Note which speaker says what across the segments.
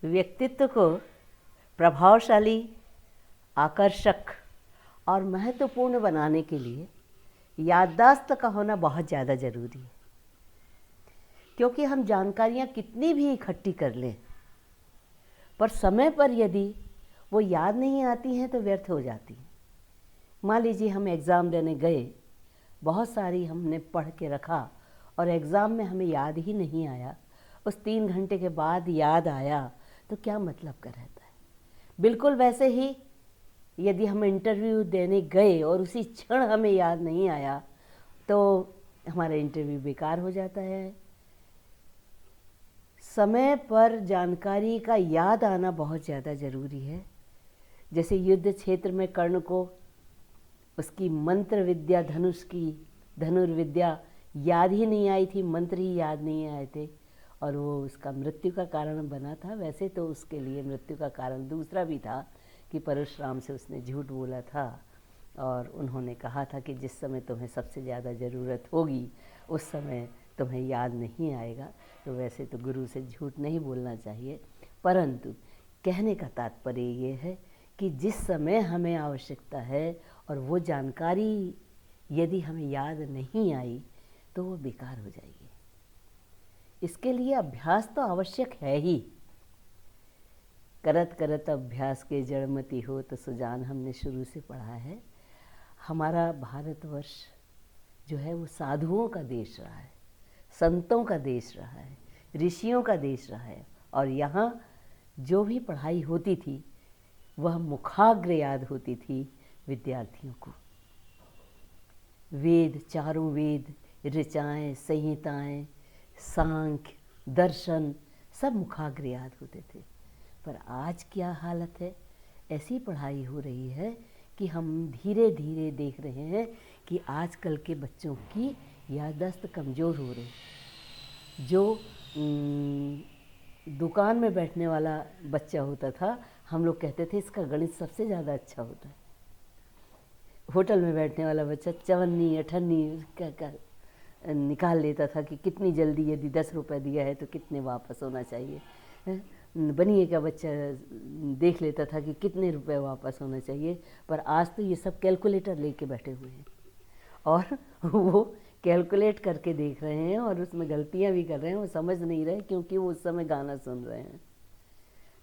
Speaker 1: व्यक्तित्व को प्रभावशाली, आकर्षक और महत्वपूर्ण बनाने के लिए याददाश्त का होना बहुत ज़्यादा ज़रूरी है। क्योंकि हम जानकारियाँ कितनी भी इकट्ठी कर लें, पर समय पर यदि वो याद नहीं आती हैं तो व्यर्थ हो जाती हैं। मान लीजिए हम एग्ज़ाम देने गए, बहुत सारी हमने पढ़ के रखा और एग्ज़ाम में हमें याद ही नहीं आया, उस 3 घंटे के बाद याद आया तो क्या मतलब का रहता है। बिल्कुल वैसे ही यदि हम इंटरव्यू देने गए और उसी क्षण हमें याद नहीं आया तो हमारा इंटरव्यू बेकार हो जाता है। समय पर जानकारी का याद आना बहुत ज़्यादा ज़रूरी है। जैसे युद्ध क्षेत्र में कर्ण को उसकी मंत्र विद्या, धनुष की धनुर्विद्या याद ही नहीं आई थी, मंत्र ही याद नहीं आए थे और वो उसका मृत्यु का कारण बना था। वैसे तो उसके लिए मृत्यु का कारण दूसरा भी था कि परशुराम से उसने झूठ बोला था और उन्होंने कहा था कि जिस समय तुम्हें सबसे ज़्यादा ज़रूरत होगी उस समय तुम्हें याद नहीं आएगा। तो वैसे तो गुरु से झूठ नहीं बोलना चाहिए, परंतु कहने का तात्पर्य ये है कि जिस समय हमें आवश्यकता है और वो जानकारी यदि हमें याद नहीं आई तो वो बेकार हो जाएगी। इसके लिए अभ्यास तो आवश्यक है ही। करत करत अभ्यास के जड़मति हो तो सुजान, हमने शुरू से पढ़ा है। हमारा भारतवर्ष जो है वो साधुओं का देश रहा है, संतों का देश रहा है, ऋषियों का देश रहा है और यहाँ जो भी पढ़ाई होती थी वह मुखाग्र याद होती थी विद्यार्थियों को। वेद, चारों वेद, ऋचाएँ, संहिताएँ, सांख्य, दर्शन सब मुखाग्र याद होते थे। पर आज क्या हालत है? ऐसी पढ़ाई हो रही है कि हम धीरे धीरे देख रहे हैं कि आजकल के बच्चों की याददाश्त कमज़ोर हो रही। जो दुकान में बैठने वाला बच्चा होता था, हम लोग कहते थे इसका गणित सबसे ज़्यादा अच्छा होता है। होटल में बैठने वाला बच्चा चवन्नी अठन्नी क्या निकाल लेता था कि कितनी जल्दी, यदि 10 रुपये दिया है तो कितने वापस होना चाहिए। बनिए का बच्चा देख लेता था कि कितने रुपए वापस होना चाहिए। पर आज तो ये सब कैलकुलेटर लेके बैठे हुए हैं और वो कैलकुलेट करके देख रहे हैं और उसमें गलतियां भी कर रहे हैं, वो समझ नहीं रहे क्योंकि वो उस समय गाना सुन रहे हैं।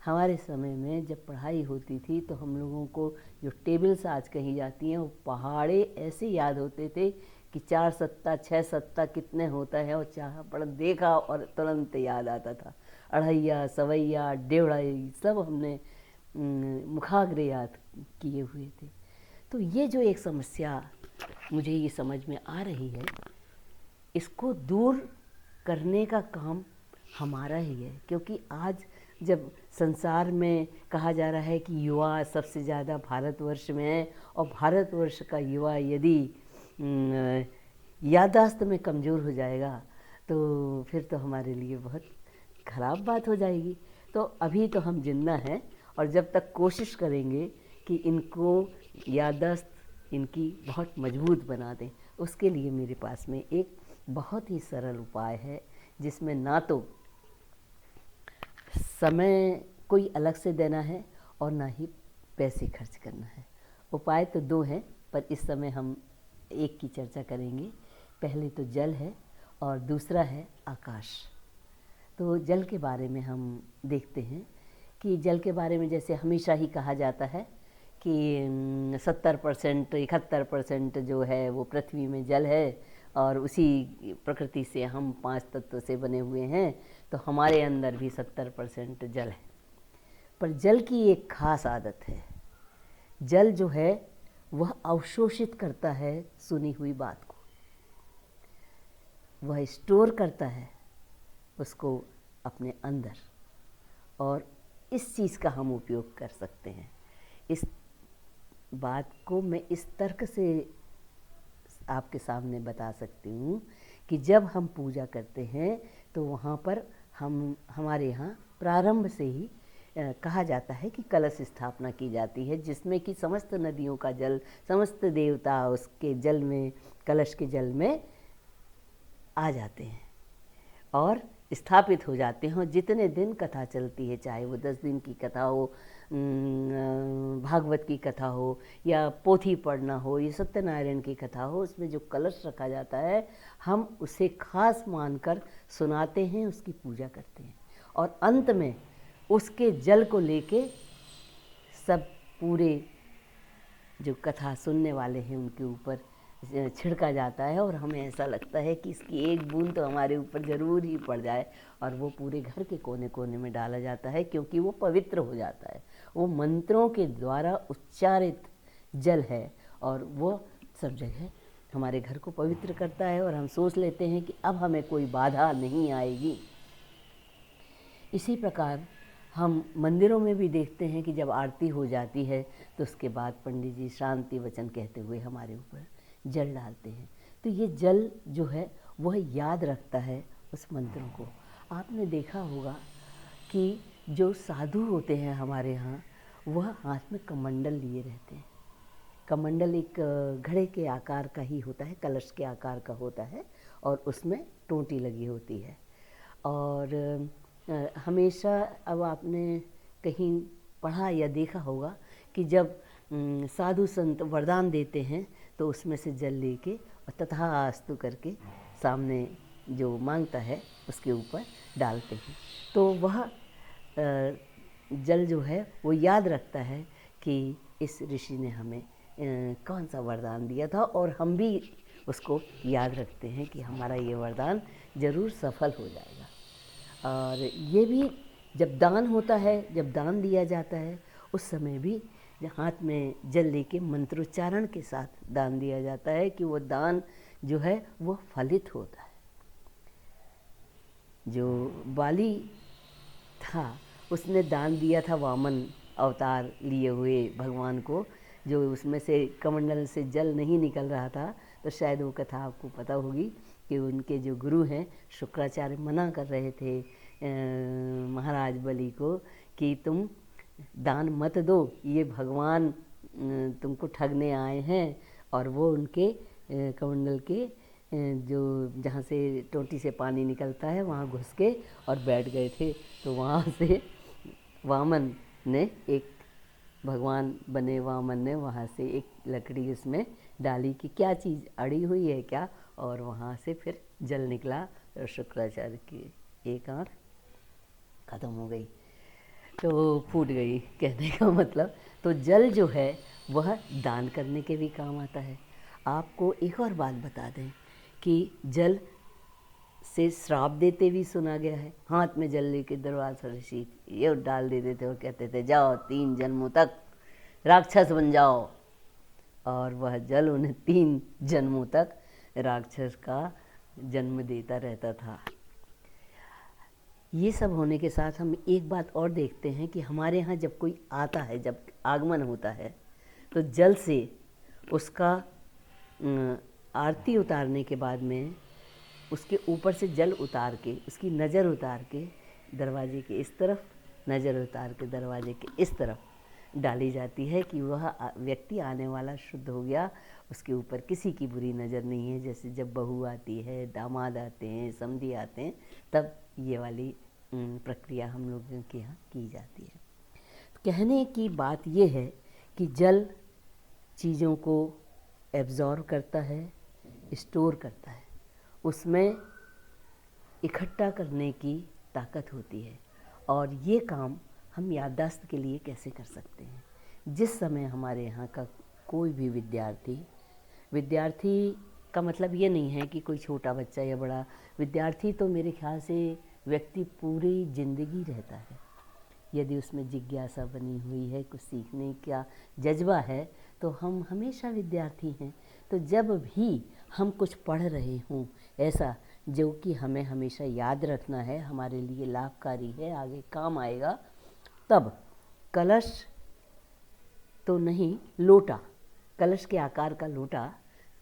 Speaker 1: हमारे समय में जब पढ़ाई होती थी तो हम लोगों को जो टेबल्स आज कही जाती हैं वो पहाड़े ऐसे याद होते थे कि 4 सत्ता 6 सत्ता कितने होता है और चाह पढ़ देखा और तुरंत याद आता था। अढ़ैया, सवैया, डेढ़ा सब हमने मुखाग्र याद किए हुए थे। तो ये जो एक समस्या मुझे ये समझ में आ रही है, इसको दूर करने का काम हमारा ही है। क्योंकि आज जब संसार में कहा जा रहा है कि युवा सबसे ज़्यादा भारतवर्ष में है और भारतवर्ष का युवा यदि याददाश्त में कमज़ोर हो जाएगा तो फिर तो हमारे लिए बहुत ख़राब बात हो जाएगी। तो अभी तो हम जिंदा हैं और जब तक कोशिश करेंगे कि इनको याददाश्त इनकी बहुत मजबूत बना दें, उसके लिए मेरे पास में एक बहुत ही सरल उपाय है जिसमें ना तो समय कोई अलग से देना है और ना ही पैसे खर्च करना है। उपाय तो 2 हैं पर इस समय हम एक की चर्चा करेंगे। पहले तो जल है और दूसरा है आकाश। तो जल के बारे में हम देखते हैं कि जल के बारे में जैसे हमेशा ही कहा जाता है कि 70% 71% जो है वो पृथ्वी में जल है और उसी प्रकृति से हम 5 तत्व से बने हुए हैं, तो हमारे अंदर भी 70% जल है। पर जल की एक खास आदत है, जल जो है वह अवशोषित करता है सुनी हुई बात को, वह स्टोर करता है उसको अपने अंदर और इस चीज़ का हम उपयोग कर सकते हैं। इस बात को मैं इस तर्क से आपके सामने बता सकती हूँ कि जब हम पूजा करते हैं तो वहाँ पर हमारे यहाँ प्रारंभ से ही कहा जाता है कि कलश स्थापना की जाती है जिसमें कि समस्त नदियों का जल, समस्त देवता उसके जल में, कलश के जल में आ जाते हैं और स्थापित हो जाते हैं। और जितने दिन कथा चलती है, चाहे वो 10 दिन की कथा हो, भागवत की कथा हो, या पोथी पढ़ना हो, या सत्यनारायण की कथा हो, उसमें जो कलश रखा जाता है हम उसे खास मानकर सुनाते हैं, उसकी पूजा करते हैं। और अंत में उसके जल को लेके सब पूरे जो कथा सुनने वाले हैं उनके ऊपर छिड़का जाता है। और हमें ऐसा लगता है कि इसकी एक बूंद तो हमारे ऊपर ज़रूर ही पड़ जाए, और वो पूरे घर के कोने कोने में डाला जाता है, क्योंकि वो पवित्र हो जाता है। वो मंत्रों के द्वारा उच्चारित जल है, और वो सब जगह हमारे घर को पवित्र करता है। और हम सोच लेते हैं कि अब हमें कोई बाधा नहीं आएगी। इसी प्रकार हम मंदिरों में भी देखते हैं कि जब आरती हो जाती है तो उसके बाद पंडित जी शांति वचन कहते हुए हमारे ऊपर जल डालते हैं। तो ये जल जो है वह याद रखता है उस मंत्रों को। आपने देखा होगा कि जो साधु होते हैं हमारे यहाँ, वह हाथ में कमंडल लिए रहते हैं। कमंडल एक घड़े के आकार का ही होता है, कलश के आकार का होता है, और उसमें टोंटी लगी होती है। और हमेशा, अब आपने कहीं पढ़ा या देखा होगा कि जब साधु संत वरदान देते हैं तो उसमें से जल लेके और तथास्तु करके सामने जो मांगता है उसके ऊपर डालते हैं। तो वह जल जो है वो याद रखता है कि इस ऋषि ने हमें कौन सा वरदान दिया था, और हम भी उसको याद रखते हैं कि हमारा ये वरदान ज़रूर सफल हो जाएगा। और ये भी जब दान होता है, जब दान दिया जाता है, उस समय भी हाथ में जल लेके मंत्रोच्चारण के साथ दान दिया जाता है कि वो दान जो है वो फलित होता है। जो बाली था उसने दान दिया था वामन अवतार लिए हुए भगवान को, जो उसमें से कमंडल से जल नहीं निकल रहा था। तो शायद वो कथा आपको पता होगी कि उनके जो गुरु हैं शुक्राचार्य मना कर रहे थे महाराज बलि को कि तुम दान मत दो, ये भगवान तुमको ठगने आए हैं। और वो उनके कमंडल के जो जहाँ से टोंटी से पानी निकलता है वहाँ घुस के और बैठ गए थे। तो वहाँ से वामन ने, एक भगवान बने वामन ने वहाँ से एक लकड़ी उसमें डाली कि क्या चीज़ अड़ी हुई है क्या, और वहाँ से फिर जल निकला और शुक्राचार्य की एक आँख ख़त्म हो गई, तो फूट गई, कहने का मतलब। तो जल जो है वह दान करने के भी काम आता है। आपको एक और बात बता दें कि जल से श्राप देते भी सुना गया है। हाथ में जल लेके दरबार ऋषि ये डाल देते थे और कहते थे जाओ 3 जन्मों तक राक्षस बन जाओ, और वह जल उन्हें 3 जन्मों तक राक्षस का जन्म देता रहता था। ये सब होने के साथ हम एक बात और देखते हैं कि हमारे यहाँ जब कोई आता है, जब आगमन होता है, तो जल से उसका आरती उतारने के बाद में उसके ऊपर से जल उतार के, उसकी नज़र उतार के दरवाजे के इस तरफ, नज़र उतार के दरवाजे के इस तरफ डाली जाती है कि वह व्यक्ति आने वाला शुद्ध हो गया, उसके ऊपर किसी की बुरी नज़र नहीं है। जैसे जब बहू आती है, दामाद आते हैं, समधी आते हैं, तब ये वाली प्रक्रिया हम लोगों के यहाँ की जाती है। कहने की बात ये है कि जल चीज़ों को एब्जॉर्ब करता है, स्टोर करता है, उसमें इकट्ठा करने की ताकत होती है। और ये काम हम याददाश्त के लिए कैसे कर सकते हैं? जिस समय हमारे यहाँ का कोई भी विद्यार्थी का मतलब ये नहीं है कि कोई छोटा बच्चा या बड़ा विद्यार्थी, तो मेरे ख्याल से व्यक्ति पूरी ज़िंदगी रहता है। यदि उसमें जिज्ञासा बनी हुई है, कुछ सीखने का जज्बा है, तो हम हमेशा विद्यार्थी हैं। तो जब भी हम कुछ पढ़ रहे हों ऐसा जो कि हमें हमेशा याद रखना है, हमारे लिए लाभकारी है, आगे काम आएगा, तब कलश तो नहीं, लोटा, कलश के आकार का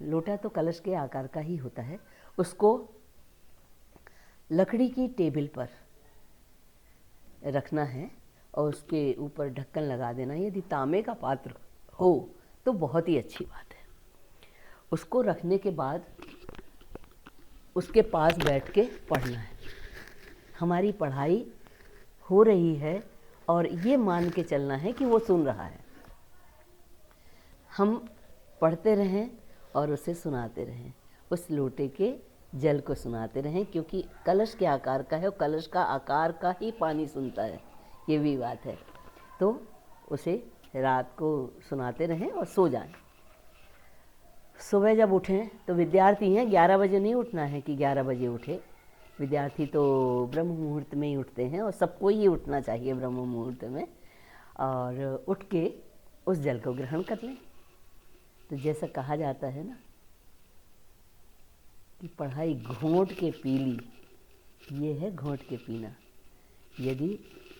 Speaker 1: लोटा तो कलश के आकार का ही होता है, उसको लकड़ी की टेबल पर रखना है और उसके ऊपर ढक्कन लगा देना। यदि तांबे का पात्र हो तो बहुत ही अच्छी बात है। उसको रखने के बाद उसके पास बैठ के पढ़ना है। हमारी पढ़ाई हो रही है और ये मान के चलना है कि वो सुन रहा है। हम पढ़ते रहें और उसे सुनाते रहें, उस लोटे के जल को सुनाते रहें, क्योंकि कलश के आकार का है और कलश का आकार का ही पानी सुनता है, ये भी बात है। तो उसे रात को सुनाते रहें और सो जाएं। सुबह जब उठें तो विद्यार्थी हैं, 11 बजे नहीं उठना है कि 11 बजे उठे। विद्यार्थी तो ब्रह्म मुहूर्त में ही उठते हैं और सबको ही उठना चाहिए ब्रह्म मुहूर्त में, और उठ के उस जल को ग्रहण कर लें। तो जैसा कहा जाता है ना कि पढ़ाई घोंट के पी ली, ये है घोंट के पीना। यदि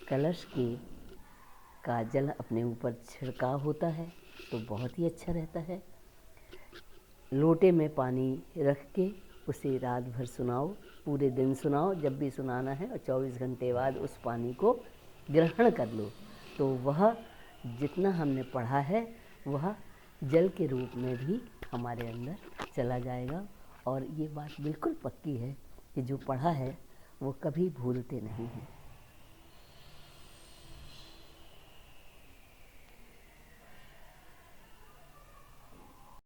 Speaker 1: कलश के का जल अपने ऊपर छिड़काव होता है तो बहुत ही अच्छा रहता है। लोटे में पानी रख के उसे रात भर सुनाओ, पूरे दिन सुनाओ, जब भी सुनाना है, और 24 घंटे बाद उस पानी को ग्रहण कर लो, तो वह जितना हमने पढ़ा है वह जल के रूप में भी हमारे अंदर चला जाएगा। और ये बात बिल्कुल पक्की है कि जो पढ़ा है वो कभी भूलते नहीं हैं।